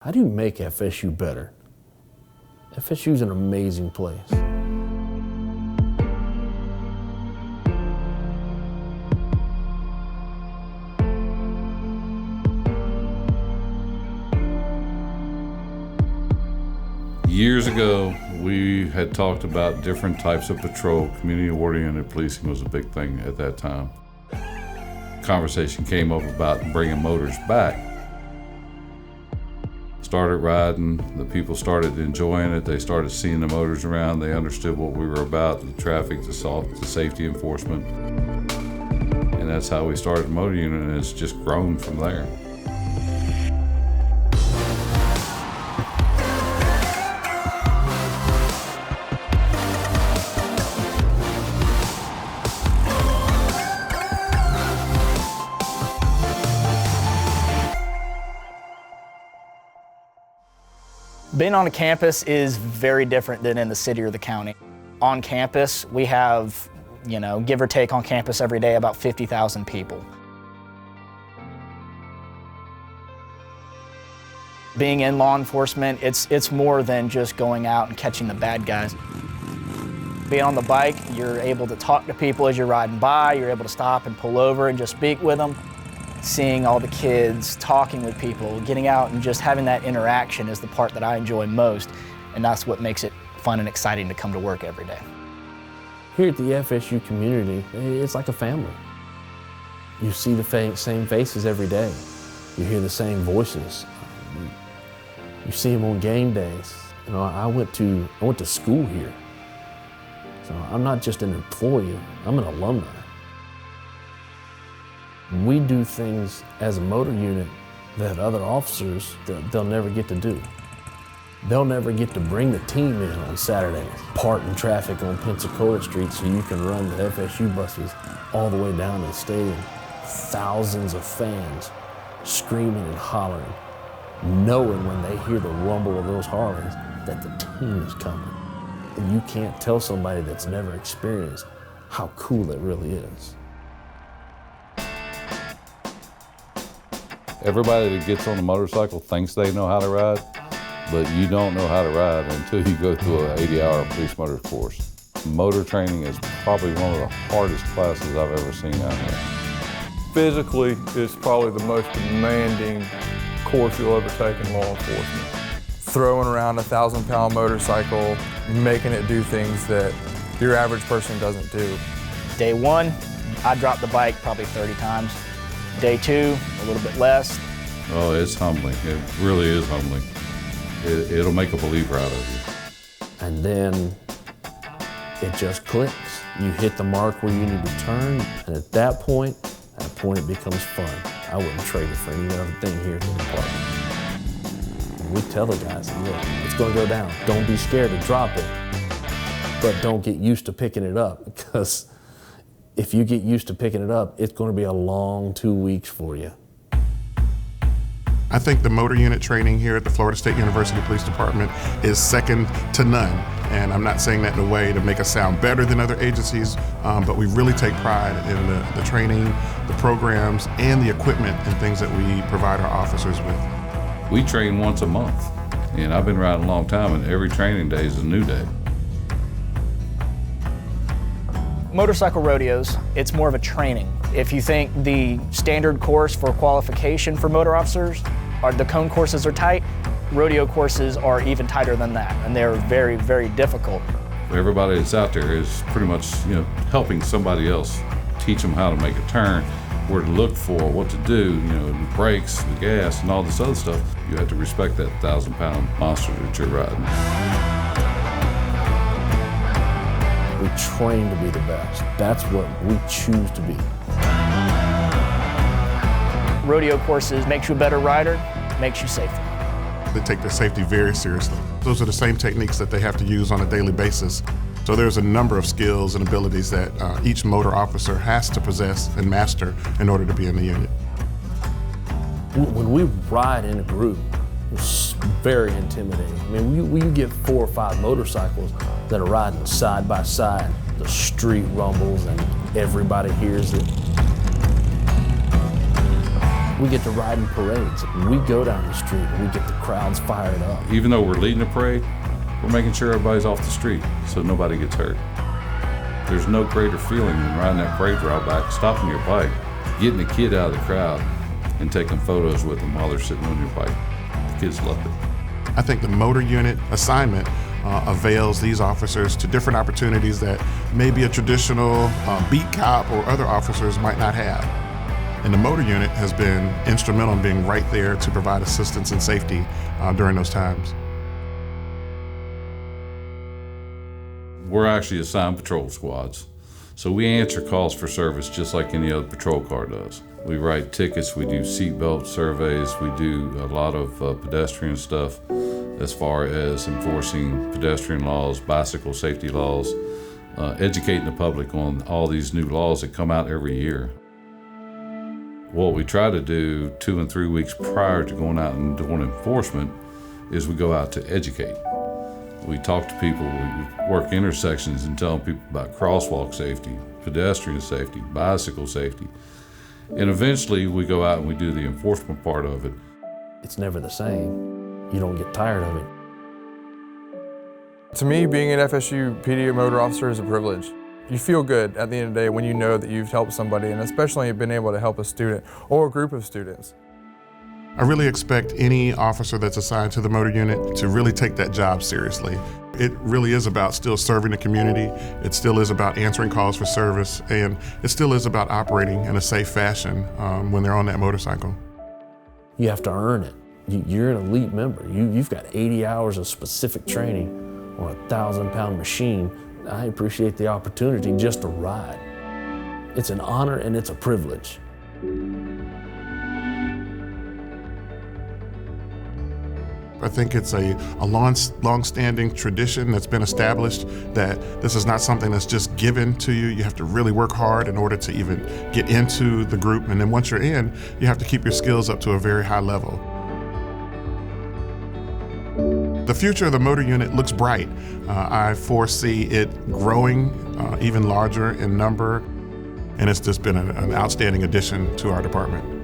How do you make FSU better? FSU is an amazing place. Years ago, we had talked about different types of patrol. Community-oriented policing was a big thing at that time. Conversation came up about bringing motors back. Started riding, the people started enjoying it, they started seeing the motors around, they understood what we were about, the traffic, the assault, the safety enforcement. And that's how we started the motor unit, and it's just grown from there. Being on a campus is very different than in the city or the county. On campus, we have, give or take on campus every day, about 50,000 people. Being in law enforcement, it's more than just going out and catching the bad guys. Being on the bike, you're able to talk to people as you're riding by, you're able to stop and pull over and just speak with them. Seeing all the kids, talking with people, getting out and just having that interaction is the part that I enjoy most, and that's what makes it fun and exciting to come to work every day. Here at the FSU community, it's like a family. You see the same faces every day. You hear the same voices. You see them on game days. I went to school here. So I'm not just an employee, I'm an alumni. We do things as a motor unit that other officers, they'll never get to do. They'll never get to bring the team in on Saturdays, part in traffic on Pensacola Street so you can run the FSU buses all the way down to the stadium. Thousands of fans screaming and hollering, knowing when they hear the rumble of those Harleys that the team is coming. And you can't tell somebody that's never experienced how cool it really is. Everybody that gets on a motorcycle thinks they know how to ride, but you don't know how to ride until you go through an 80-hour police motor course. Motor training is probably one of the hardest classes I've ever seen out here. Physically, it's probably the most demanding course you'll ever take in law enforcement. Throwing around a 1,000-pound motorcycle, making it do things that your average person doesn't do. Day one, I dropped the bike probably 30 times. Day two, a little bit less. Oh, it's humbling. It really is humbling. It'll make a believer out of you. And then it just clicks. You hit the mark where you need to turn, and at that point it becomes fun. I wouldn't trade it for any other thing here at the department. And we tell the guys, look, it's gonna go down. Don't be scared to drop it, but don't get used to picking it up, because if you get used to picking it up, it's going to be a long 2 weeks for you. I think the motor unit training here at the Florida State University Police Department is second to none. And I'm not saying that in a way to make us sound better than other agencies, but we really take pride in the training, the programs, and the equipment and things that we provide our officers with. We train once a month, and I've been riding a long time, and every training day is a new day. Motorcycle rodeos, it's more of a training. If you think the standard course for qualification for motor officers, the cone courses are tight, rodeo courses are even tighter than that, and they're very, very difficult. Everybody that's out there is pretty much, helping somebody else, teach them how to make a turn, where to look for, what to do, the brakes, the gas, and all this other stuff. You have to respect that 1,000-pound monster that you're riding. We train to be the best. That's what we choose to be. Rodeo courses makes you a better rider, makes you safer. They take their safety very seriously. Those are the same techniques that they have to use on a daily basis. So there's a number of skills and abilities that each motor officer has to possess and master in order to be in the unit. When we ride in a group, it's very intimidating. I mean, you get 4 or 5 motorcycles that are riding side by side. The street rumbles and everybody hears it. We get to ride in parades. We go down the street and we get the crowds fired up. Even though we're leading a parade, we're making sure everybody's off the street so nobody gets hurt. There's no greater feeling than riding that parade route back, stopping your bike, getting a kid out of the crowd, and taking photos with them while they're sitting on your bike. The kids love it. I think the motor unit assignment avails these officers to different opportunities that maybe a traditional beat cop or other officers might not have. And the motor unit has been instrumental in being right there to provide assistance and safety during those times. We're actually assigned patrol squads. So we answer calls for service just like any other patrol car does. We write tickets, we do seatbelt surveys, we do a lot of pedestrian stuff as far as enforcing pedestrian laws, bicycle safety laws, educating the public on all these new laws that come out every year. What we try to do 2 and 3 weeks prior to going out and doing enforcement is we go out to educate. We talk to people, we work intersections and tell people about crosswalk safety, pedestrian safety, bicycle safety. And eventually we go out and we do the enforcement part of it. It's never the same. You don't get tired of it. To me, being an FSUPD motor officer is a privilege. You feel good at the end of the day when you know that you've helped somebody, and especially been able to help a student or a group of students. I really expect any officer that's assigned to the motor unit to really take that job seriously. It really is about still serving the community. It still is about answering calls for service, and it still is about operating in a safe fashion when they're on that motorcycle. You have to earn it. You're an elite member. You've got 80 hours of specific training on a 1,000-pound machine. I appreciate the opportunity just to ride. It's an honor and it's a privilege. I think it's a long-standing tradition that's been established that this is not something that's just given to you. You have to really work hard in order to even get into the group. And then once you're in, you have to keep your skills up to a very high level. The future of the motor unit looks bright. I foresee it growing even larger in number, and it's just been an outstanding addition to our department.